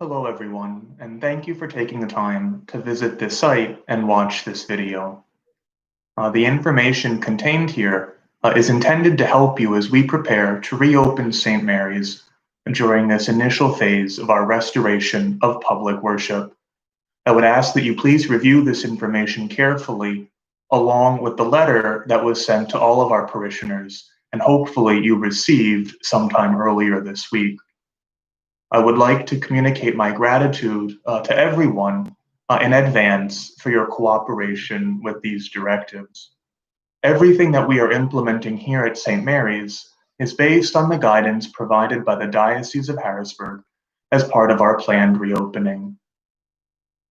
Hello everyone, and thank you for taking the time to visit this site and watch this video. The information contained here is intended to help you as we prepare to reopen St. Mary's during this initial phase of our restoration of public worship. I would ask that you please review this information carefully along with the letter that was sent to all of our parishioners and hopefully you received sometime earlier this week. I would like to communicate my gratitude to everyone in advance for your cooperation with these directives. Everything that we are implementing here at St. Mary's is based on the guidance provided by the Diocese of Harrisburg as part of our planned reopening.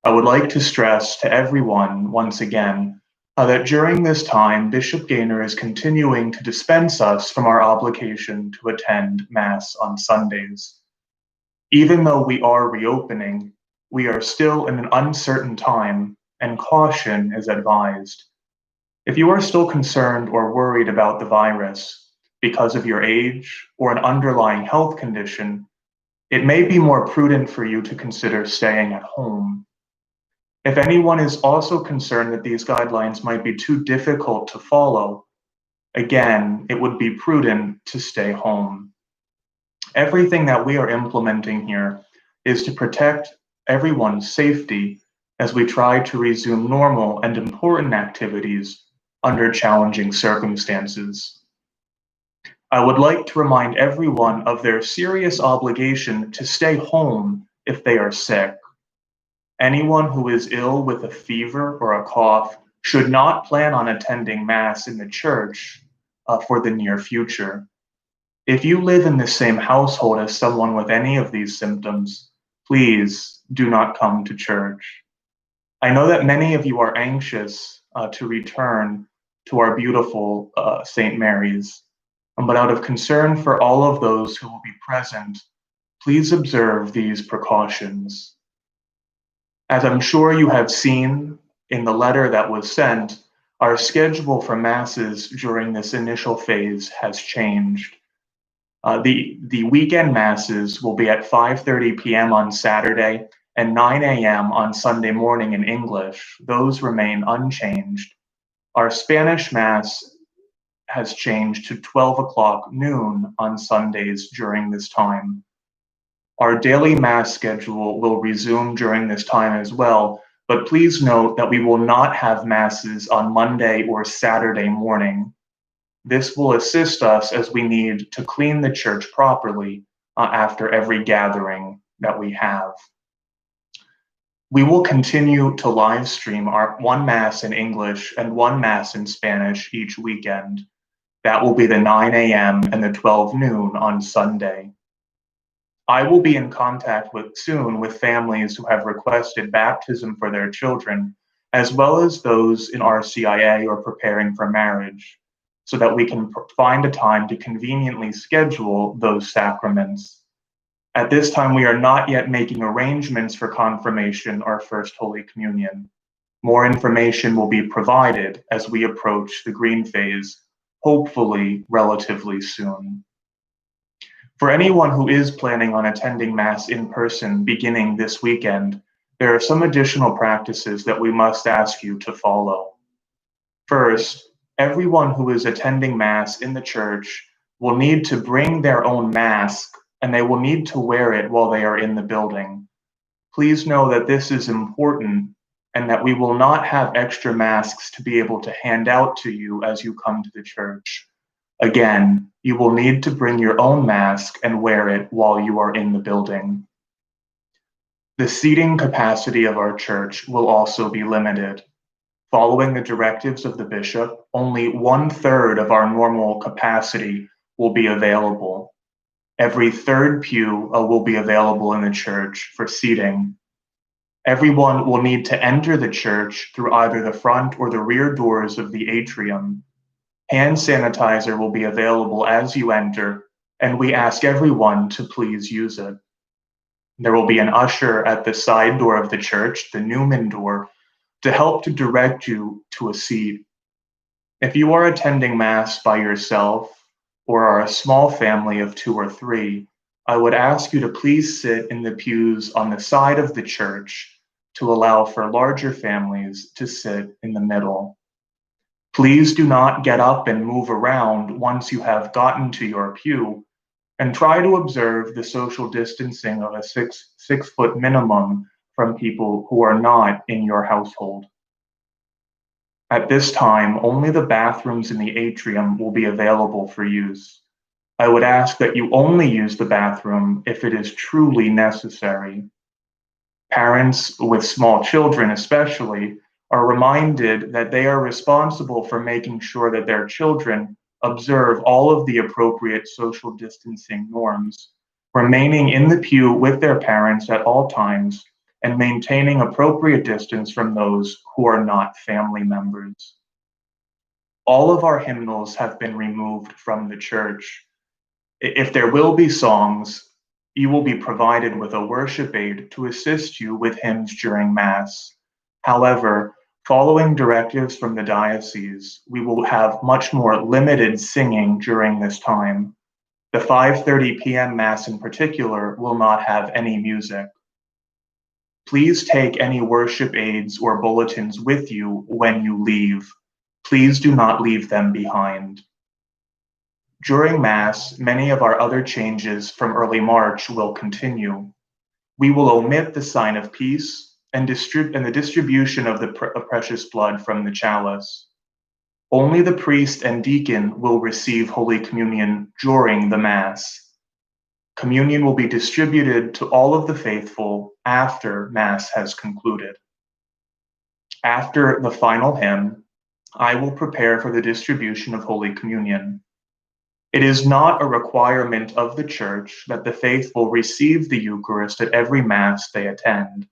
I would like to stress to everyone once again that during this time, Bishop Gaynor is continuing to dispense us from our obligation to attend Mass on Sundays. Even though we are reopening, we are still in an uncertain time and caution is advised. If you are still concerned or worried about the virus because of your age or an underlying health condition, it may be more prudent for you to consider staying at home. If anyone is also concerned that these guidelines might be too difficult to follow, again, it would be prudent to stay home. Everything that we are implementing here is to protect everyone's safety as we try to resume normal and important activities under challenging circumstances. I would like to remind everyone of their serious obligation to stay home if they are sick. Anyone who is ill with a fever or a cough should not plan on attending Mass in the church for the near future. If you live in the same household as someone with any of these symptoms, please do not come to church. I know that many of you are anxious to return to our beautiful St. Mary's, but out of concern for all of those who will be present, please observe these precautions. As I'm sure you have seen in the letter that was sent, our schedule for Masses during this initial phase has changed. The weekend Masses will be at 5:30 p.m. on Saturday and 9 a.m. on Sunday morning in English. Those remain unchanged. Our Spanish Mass has changed to 12 o'clock noon on Sundays during this time. Our daily Mass schedule will resume during this time as well, but please note that we will not have Masses on Monday or Saturday morning. This will assist us as we need to clean the church properly after every gathering that we have. We will continue to live stream our one Mass in English and one Mass in Spanish each weekend. That will be the 9 a.m. and the 12 noon on Sunday. I will be in contact soon with families who have requested baptism for their children, as well as those in RCIA or preparing for marriage, so that we can find a time to conveniently schedule those sacraments. At this time, we are not yet making arrangements for confirmation or First Holy Communion. More information will be provided as we approach the green phase, hopefully relatively soon. For anyone who is planning on attending Mass in person beginning this weekend, there are some additional practices that we must ask you to follow. First, everyone who is attending Mass in the church will need to bring their own mask and they will need to wear it while they are in the building. Please know that this is important and that we will not have extra masks to be able to hand out to you as you come to the church. Again, you will need to bring your own mask and wear it while you are in the building. The seating capacity of our church will also be limited. Following the directives of the bishop, only 1/3 of our normal capacity will be available. Every third pew will be available in the church for seating. Everyone will need to enter the church through either the front or the rear doors of the atrium. Hand sanitizer will be available as you enter, and we ask everyone to please use it. There will be an usher at the side door of the church, the Newman door, to help to direct you to a seat. If you are attending Mass by yourself or are a small family of 2 or 3, I would ask you to please sit in the pews on the side of the church to allow for larger families to sit in the middle. Please do not get up and move around once you have gotten to your pew, and try to observe the social distancing of a six foot minimum from people who are not in your household. At this time, only the bathrooms in the atrium will be available for use. I would ask that you only use the bathroom if it is truly necessary. Parents with small children, especially, are reminded that they are responsible for making sure that their children observe all of the appropriate social distancing norms, remaining in the pew with their parents at all times, and maintaining appropriate distance from those who are not family members. All of our hymnals have been removed from the church. If there will be songs, you will be provided with a worship aid to assist you with hymns during Mass. However, following directives from the diocese, we will have much more limited singing during this time. The 5:30 p.m. Mass in particular will not have any music. Please take any worship aids or bulletins with you when you leave. Please do not leave them behind. During Mass, many of our other changes from early March will continue. We will omit the sign of peace and the distribution of the precious blood from the chalice. Only the priest and deacon will receive Holy Communion during the Mass. Communion will be distributed to all of the faithful after Mass has concluded. After the final hymn, I will prepare for the distribution of Holy Communion. It is not a requirement of the Church that the faithful receive the Eucharist at every Mass they attend.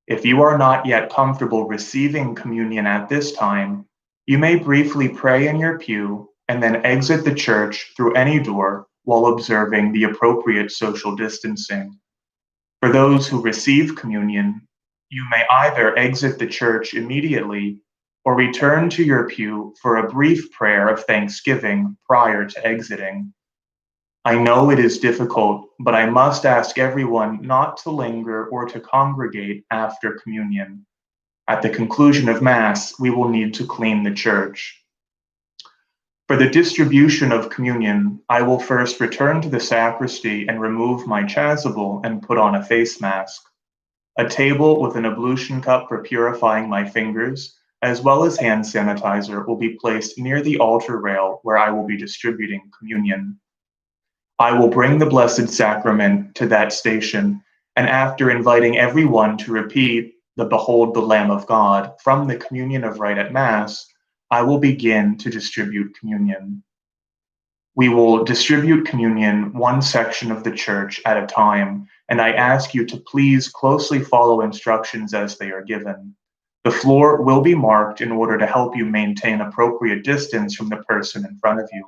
If you are not yet comfortable receiving communion at this time, you may briefly pray in your pew and then exit the church through any door while observing the appropriate social distancing. For those who receive communion, you may either exit the church immediately or return to your pew for a brief prayer of thanksgiving prior to exiting. I know it is difficult, but I must ask everyone not to linger or to congregate after communion. At the conclusion of Mass, we will need to clean the church. For the distribution of communion, I will first return to the sacristy and remove my chasuble and put on a face mask. A table with an ablution cup for purifying my fingers, as well as hand sanitizer, will be placed near the altar rail where I will be distributing communion. I will bring the Blessed Sacrament to that station, and after inviting everyone to repeat the Behold the Lamb of God from the communion of rite at Mass, I will begin to distribute communion. We will distribute communion one section of the church at a time, and I ask you to please closely follow instructions as they are given. The floor will be marked in order to help you maintain appropriate distance from the person in front of you.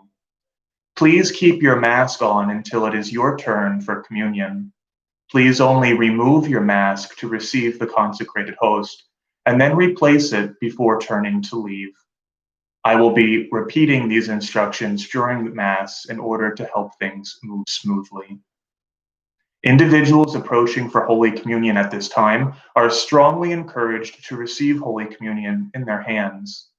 Please keep your mask on until it is your turn for communion. Please only remove your mask to receive the consecrated host, and then replace it before turning to leave. I will be repeating these instructions during the Mass in order to help things move smoothly. Individuals approaching for Holy Communion at this time are strongly encouraged to receive Holy Communion in their hands.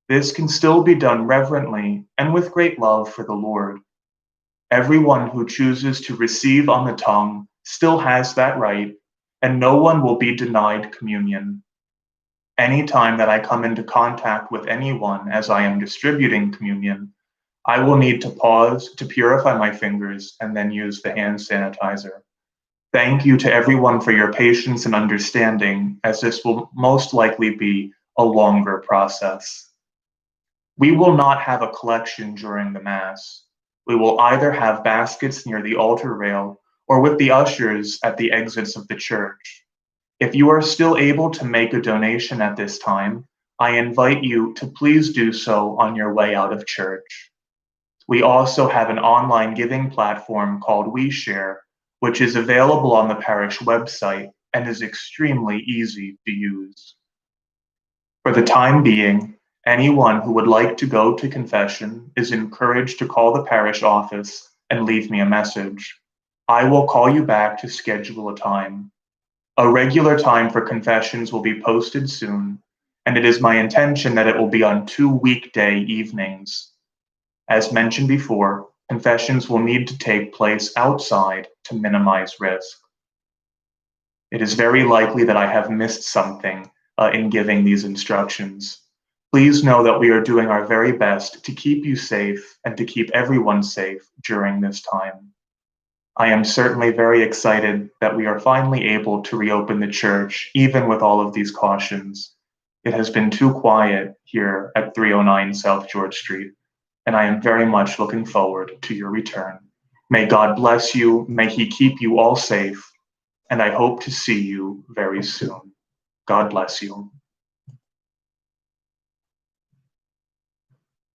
This can still be done reverently and with great love for the Lord. Everyone who chooses to receive on the tongue still has that right, and no one will be denied communion. Any time that I come into contact with anyone as I am distributing communion, I will need to pause to purify my fingers and then use the hand sanitizer. Thank you to everyone for your patience and understanding, as this will most likely be a longer process. We will not have a collection during the Mass. We will either have baskets near the altar rail or with the ushers at the exits of the church. If you are still able to make a donation at this time, I invite you to please do so on your way out of church. We also have an online giving platform called WeShare, which is available on the parish website and is extremely easy to use. For the time being, anyone who would like to go to confession is encouraged to call the parish office and leave me a message. I will call you back to schedule a time. A regular time for confessions will be posted soon, and it is my intention that it will be on 2 weekday evenings. As mentioned before, confessions will need to take place outside to minimize risk. It is very likely that I have missed something in giving these instructions. Please know that we are doing our very best to keep you safe and to keep everyone safe during this time. I am certainly very excited that we are finally able to reopen the church, even with all of these cautions. It has been too quiet here at 309 South George Street, and I am very much looking forward to your return. May God bless you, may He keep you all safe, and I hope to see you very soon. God bless you.